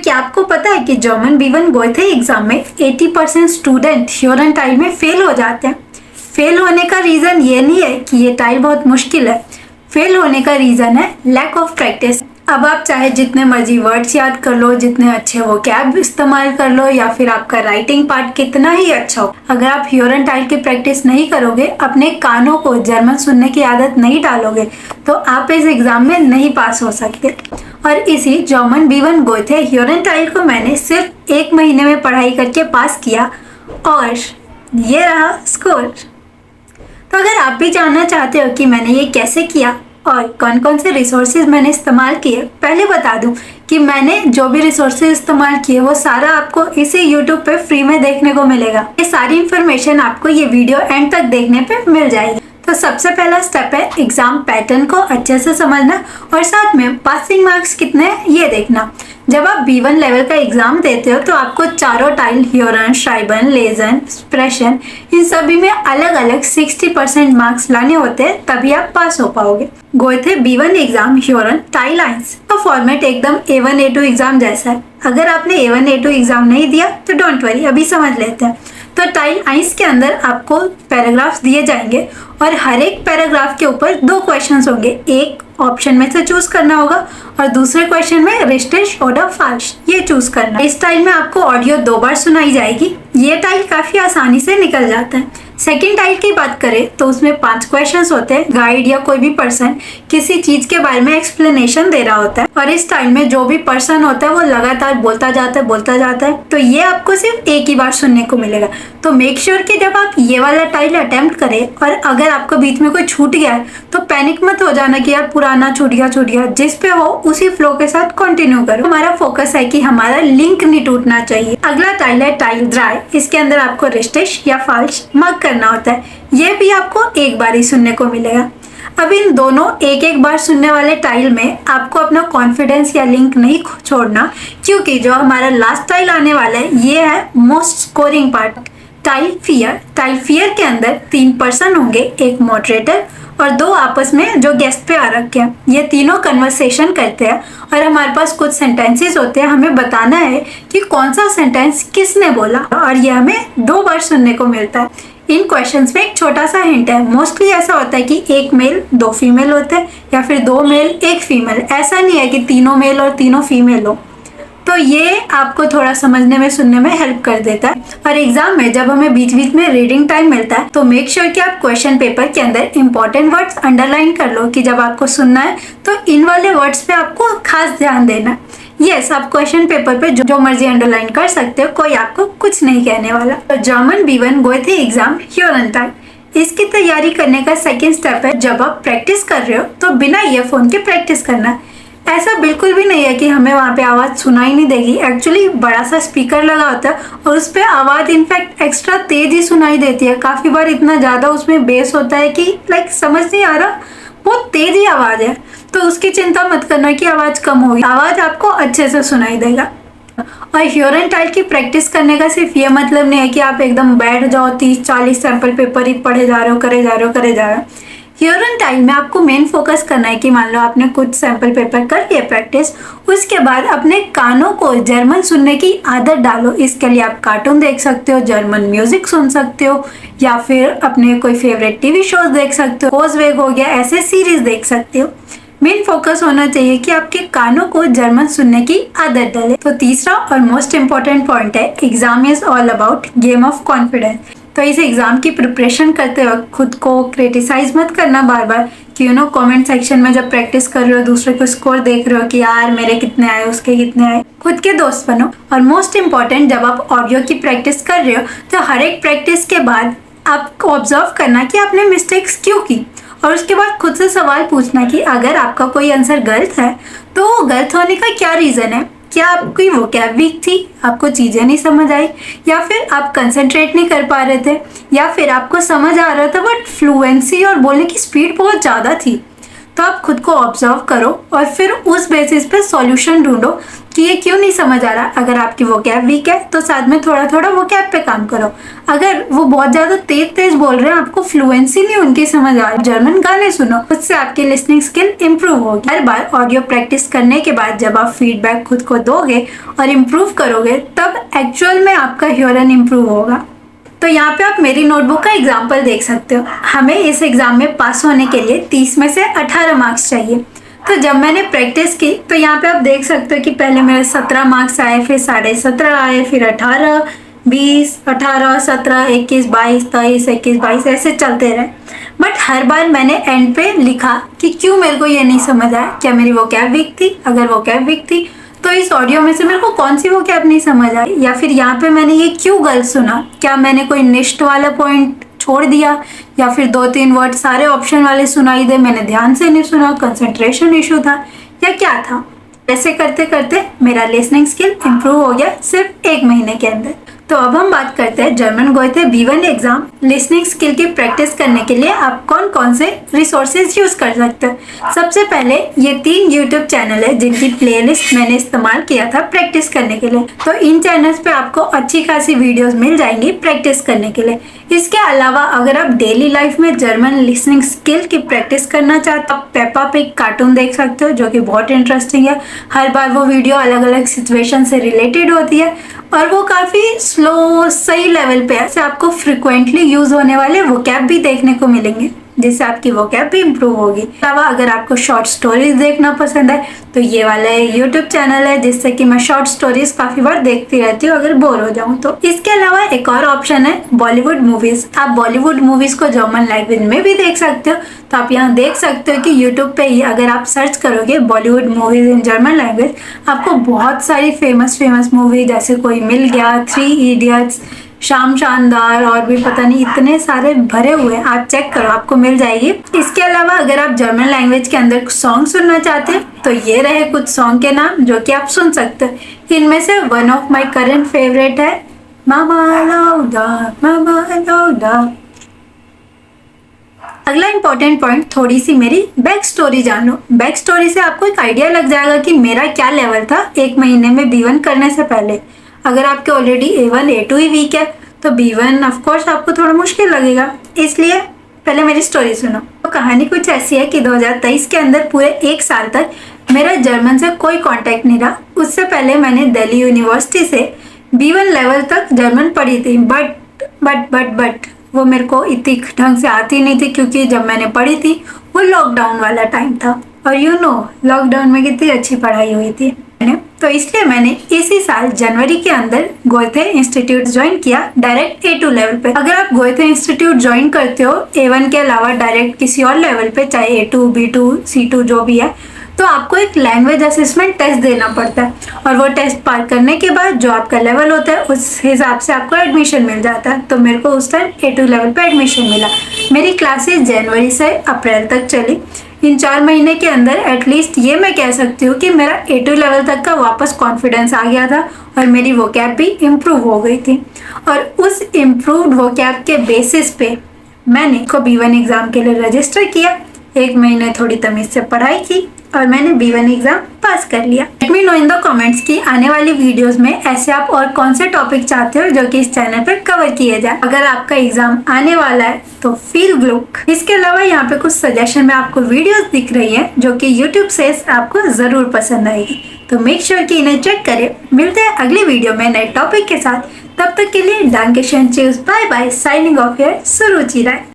क्या आपको पता है कि जर्मन B1 गोएथे एग्जाम में 80% स्टूडेंट ह्योरन टाइल में फेल हो जाते हैं। फेल होने का रीज़न ये नहीं है कि ये टाइल बहुत मुश्किल है, फेल होने का रीज़न है लैक ऑफ प्रैक्टिस। अब आप चाहे जितने मर्जी वर्ड्स याद कर लो, जितने अच्छे वोकैब इस्तेमाल कर लो, या फिर आपका राइटिंग पार्ट कितना ही अच्छा हो, अगर आप ह्योरन टाइल की प्रैक्टिस नहीं करोगे, अपने कानों को जर्मन सुनने की आदत नहीं डालोगे, तो आप इस एग्ज़ाम में नहीं पास हो सकते। और इसी जर्मन B1 गोएथे ह्योरन टाइल को मैंने सिर्फ 1 महीने में पढ़ाई करके पास किया और ये रहा स्कोर। तो अगर आप भी जानना चाहते हो कि मैंने ये कैसे किया और कौन कौन से रिसोर्सेज मैंने इस्तेमाल किए, पहले बता दूं कि मैंने जो भी रिसोर्सेज इस्तेमाल किए वो सारा आपको इसी YouTube पे फ्री में देखने को मिलेगा। ये सारी इन्फॉर्मेशन आपको ये वीडियो एंड तक देखने पे मिल जाएगी। तो सबसे पहला स्टेप है एग्जाम पैटर्न को अच्छे से समझना और साथ में पासिंग मार्क्स कितने हैं ये देखना। जब आप B1 लेवल का एग्जाम देते हो तो आपको चारों टाइल ह्योरन, श्राइबन, लेजन, एक्सप्रेशन, इन सभी में अलग अलग 60% मार्क्स लाने होते हैं, तभी आप पास हो पाओगे। गोएथे B1 एग्जाम ह्योरन टाइल 1 का फॉर्मेट एकदम A1 A2 एग्जाम जैसा है। अगर आपने A1 A2 एग्जाम नहीं दिया तो डोंट वरी, अभी समझ लेते हैं। तो टाइल 1 के अंदर आपको पैराग्राफ्स दिए जाएंगे और हर एक पैराग्राफ के ऊपर 2 क्वेश्चंस होंगे। एक ऑप्शन में से चूज करना होगा और दूसरे क्वेश्चन में रिश्टेश और फाल्स ये चूज करना। इस टाइल में आपको ऑडियो 2 बार सुनाई जाएगी। ये टाइल काफी आसानी से निकल जाता है। सेकेंड टाइल की बात करें तो उसमें 5 क्वेश्चंस होते हैं। गाइड या कोई भी पर्सन किसी चीज के बारे में एक्सप्लेनेशन दे रहा होता है और इस टाइल में जो भी पर्सन होता है वो लगातार बोलता जाता है। तो ये आपको सिर्फ एक ही बार सुनने को मिलेगा। तो मेक श्योर कि जब आप ये वाला टाइल अटेम्प्ट करें और अगर आपको बीच में कोई छूट गया है तो पैनिक मत हो जाना कि यार पुराना छूट गया। जिस पे हो उसी फ्लो के साथ कंटिन्यू करो। हमारा फोकस है कि हमारा लिंक नहीं टूटना चाहिए। अगला टाइल है टाइल ड्राई। इसके अंदर आपको रिश्टेश या फाल्स मार्क करना होता है। ये भी आपको एक बार ही सुनने को मिलेगा। अब इन दोनों एक बार सुनने वाले टाइल में आपको अपना कॉन्फिडेंस या लिंक नहीं छोड़ना, क्योंकि जो हमारा लास्ट टाइल आने वाला है ये है most scoring part, tile fear. Tile fear के अंदर 3 पर्सन होंगे, एक मॉडरेटर और 2 आपस में जो गेस्ट पे आ रखे हैं। ये तीनों कन्वर्सेशन करते हैं और हमारे पास कुछ सेंटेंसेस होते हैं। हमें बताना है कि कौन सा सेंटेंस किसने बोला और ये हमें 2 बार सुनने को मिलता है। इन क्वेश्चंस में एक छोटा सा हिंट है। मोस्टली ऐसा होता है कि 1 मेल 2 फीमेल होते हैं या फिर 2 मेल 1 फीमेल। ऐसा नहीं है कि तीनों मेल और तीनों फीमेल हो। तो ये आपको थोड़ा समझने में, सुनने में हेल्प कर देता है। और एग्जाम में जब हमें बीच बीच में रीडिंग टाइम मिलता है तो मेक श्योर कि आप क्वेश्चन पेपर के अंदर इंपॉर्टेंट वर्ड्स अंडरलाइन कर लो कि जब आपको सुनना है तो इन वाले वर्ड्स पे आपको खास ध्यान देना है। यस, आप क्वेश्चन पेपर पे जो मर्जी अंडरलाइन कर सकते हो, कोई आपको कुछ नहीं कहने वाला। तो जर्मन B1 गोएथे एग्जाम ह्योरन टाइल, इसकी तैयारी करने का सेकेंड स्टेप है जब आप प्रैक्टिस कर रहे हो तो बिना ईयरफोन के प्रैक्टिस करना है। ऐसा बिल्कुल भी नहीं है कि हमें वहाँ पे आवाज़ सुनाई नहीं देगी। एक्चुअली बड़ा सा स्पीकर लगा होता है और उस पर आवाज़ इनफैक्ट एक्स्ट्रा तेज ही सुनाई देती है। काफ़ी बार इतना ज़्यादा उसमें बेस होता है कि समझ नहीं आ रहा, बहुत तेज ही आवाज़ है। तो उसकी चिंता मत करना कि आवाज़ कम होगी, आवाज़ आपको अच्छे से सुनाई देगा। और ह्योरन टाइल की प्रैक्टिस करने का सिर्फ ये मतलब नहीं है कि आप एकदम बैठ जाओ 30-40 सैंपल पेपर ही पढ़े जा रहे हो, करे जा रहे हो। ह्योरन टाइल में आपको मेन फोकस करना है कि मान लो आपने कुछ सैंपल पेपर कर लिया प्रैक्टिस, उसके बाद अपने कानों को जर्मन सुनने की आदत डालो। इसके लिए आप कार्टून देख सकते हो, जर्मन म्यूजिक सुन सकते हो या फिर अपने कोई फेवरेट टीवी शोज देख सकते हो, होज़वेग हो गया, ऐसे सीरीज देख सकते हो। मेन फोकस होना चाहिए कि आपके कानों को जर्मन सुनने की आदत डाले। तो तीसरा और मोस्ट इम्पॉर्टेंट पॉइंट है exam is all about game of confidence. तो इस एग्जाम की प्रिपरेशन करते वक्त खुद को क्रिटिसाइज मत करना बार बार कि कमेंट सेक्शन में जब प्रैक्टिस कर रहे हो दूसरे को स्कोर देख रहे हो कि यार मेरे कितने आए, उसके कितने आए। खुद के दोस्त बनो। और मोस्ट इम्पॉर्टेंट, जब आप ऑडियो की प्रैक्टिस कर रहे हो तो हर एक प्रैक्टिस के बाद आपको ऑब्जर्व करना कि आपने मिस्टेक्स क्यों की और उसके बाद खुद से सवाल पूछना कि अगर आपका कोई आंसर गलत है तो वो गलत होने का क्या रीज़न है। क्या आपकी वोकैब वीक थी, आपको चीज़ें नहीं समझ आई, या फिर आप कंसंट्रेट नहीं कर पा रहे थे, या फिर आपको समझ आ रहा था बट फ्लुएंसी और बोलने की स्पीड बहुत ज़्यादा थी। तो आप खुद को ऑब्जर्व करो और फिर उस बेसिस पे सॉल्यूशन ढूंढो कि ये क्यों नहीं समझ आ रहा। अगर आपकी वोकैब वीक है तो साथ में थोड़ा थोड़ा वोकैब पे काम करो। अगर वो बहुत ज्यादा तेज तेज बोल रहे हैं, आपको फ्लुएंसी नहीं उनकी समझ आ रही, जर्मन गाने सुनो, उससे आपकी लिसनिंग स्किल इंप्रूव होगी। हर बार ऑडियो प्रैक्टिस करने के बाद जब आप फीडबैक खुद को दोगे और इम्प्रूव करोगे तब एक्चुअल में आपका हियरिंग इम्प्रूव होगा। तो यहाँ पे आप मेरी नोटबुक का एग्जाम्पल देख सकते हो। हमें इस एग्जाम में पास होने के लिए 30 में से 18 मार्क्स चाहिए। तो जब मैंने प्रैक्टिस की तो यहाँ पे आप देख सकते हो कि पहले मेरे 17 मार्क्स आए, फिर 17.5 आए, फिर 18, 20, 18, 17, 21, 22, 23, 21, 22 ऐसे चलते रहे। बट हर बार मैंने एंड पे लिखा कि क्यों मेरे को ये नहीं समझ आया। क्या मेरी वोकैब वीक थी? अगर वोकैब वीक थी तो इस ऑडियो में से मेरे को कौन सी वोकैब नहीं समझ आई, या फिर यहाँ पे मैंने ये क्यों गलत सुना। क्या मैंने कोई निश्ट वाला पॉइंट छोड़ दिया, या फिर 2-3 वर्ड सारे ऑप्शन वाले सुनाई दे, मैंने ध्यान से नहीं सुना, कंसंट्रेशन इशू था, या क्या था। ऐसे करते करते मेरा लिसनिंग स्किल इंप्रूव हो गया सिर्फ 1 महीने के अंदर। तो अब हम बात करते हैं German Goethe B1 exam listening skill की प्रैक्टिस करने के लिए आप कौन कौन से रिसोर्सेज यूज कर सकते हैं। सबसे पहले ये 3 यूट्यूब चैनल है जिनकी प्लेलिस्ट मैंने इस्तेमाल किया था प्रैक्टिस करने के लिए। तो इन चैनल्स पे आपको अच्छी खासी वीडियोस मिल जाएंगी प्रैक्टिस करने के लिए। इसके अलावा अगर आप डेली लाइफ में जर्मन लिसनिंग स्किल की प्रैक्टिस करना चाहते हो, आप पेपा पिग कार्टून देख सकते हो जो कि बहुत इंटरेस्टिंग है। हर बार वो वीडियो अलग अलग सिचुएशन से रिलेटेड होती है और वो काफ़ी स्लो सही लेवल पे है। आपको फ्रिक्वेंटली यूज होने वाले वोकैब भी देखने को मिलेंगे जिससे आपकी वोकैब भी इम्प्रूव होगी। अलावा अगर आपको शॉर्ट स्टोरीज देखना पसंद है तो ये वाला यूट्यूब चैनल है जिससे कि मैं शॉर्ट स्टोरीज काफ़ी बार देखती रहती हूँ अगर बोर हो जाऊँ तो। इसके अलावा एक और ऑप्शन है बॉलीवुड मूवीज़। आप बॉलीवुड मूवीज़ को जर्मन लैंग्वेज में भी देख सकते हो। तो आप यहाँ देख सकते हो कि यूट्यूब पे ही अगर आप सर्च करोगे Bollywood movies in German language, आपको बहुत सारी फेमस मूवी जैसे कोई मिल गया, 3 इडियट्स, शाम शानदार और भी पता नहीं इतने सारे भरे हुए हैं, आप चेक करो आपको मिल जाएगी। इसके अलावा अगर आप जर्मन लैंग्वेज के अंदर सॉन्ग सुनना चाहते हैं तो ये रहे कुछ सॉन्ग के नाम जो कि आप सुन सकते हो। इनमें से one of my current favourite है मामा लाउडा मामा लाउडा। अगला इंपॉर्टेंट पॉइंट, थोड़ी सी मेरी बैक स्टोरी जान लो। बैक स्टोरी से आपको एक आइडिया लग जाएगा कि मेरा क्या लेवल था 1 महीने में B1 करने से पहले। अगर आपके ऑलरेडी A1 A2 ही वीक है तो B1 ऑफ कोर्स आपको थोड़ा मुश्किल लगेगा, इसलिए पहले मेरी स्टोरी सुनो। तो कहानी कुछ ऐसी है कि 2023 के अंदर पूरे 1 साल तक मेरा जर्मन से कोई कांटेक्ट नहीं रहा। उससे पहले मैंने दिल्ली यूनिवर्सिटी से B1 लेवल तक जर्मन पढ़ी थी, बट वो मेरे को इतनी ढंग से आती नहीं थी क्योंकि जब मैंने पढ़ी थी वो लॉकडाउन वाला टाइम था और लॉकडाउन में कितनी अच्छी पढ़ाई हुई थी। तो इसलिए मैंने इसी साल जनवरी के अंदर गोएथे इंस्टीट्यूट ज्वाइन किया डायरेक्ट A2 लेवल पे। अगर आप गोएथे इंस्टीट्यूट ज्वाइन करते हो A1 के अलावा डायरेक्ट किसी और लेवल पे, चाहे A2, B2, C2 जो भी है, तो आपको एक लैंग्वेज असेसमेंट टेस्ट देना पड़ता है और वो टेस्ट पार करने के बाद जो आपका लेवल होता है उस हिसाब से आपको एडमिशन मिल जाता है। तो मेरे को उस टाइम A2 लेवल पे एडमिशन मिला। मेरी क्लासेस जनवरी से अप्रैल तक चली। इन 4 महीने के अंदर एटलीस्ट ये मैं कह सकती हूँ कि मेरा A2 लेवल तक का वापस कॉन्फिडेंस आ गया था और मेरी वोकैब भी इम्प्रूव हो गई थी। और उस इम्प्रूव्ड वोकैब के बेसिस पे मैंने को B1 एग्ज़ाम के लिए रजिस्टर किया। 1 महीने थोड़ी तमीज़ से पढ़ाई की और मैंने B1 एग्ज़ाम पास कर लिया। Let me know in the comments कि आने वाली वीडियोस में ऐसे आप और कौन से टॉपिक चाहते हो जो कि इस चैनल पर कवर किए जाए। अगर आपका एग्जाम आने वाला है तो फील ग्लुक। इसके अलावा यहाँ पे कुछ सजेशन में आपको वीडियोस दिख रही हैं जो कि यूट्यूब से आपको ज़रूर पसंद आएगी, तो मेक श्योर कि इन्हें चेक करें। मिलते हैं अगली वीडियो में नए टॉपिक के साथ। तब तक के लिए डांकेशन चीज़, bye bye, signing off here Suruchi Rai.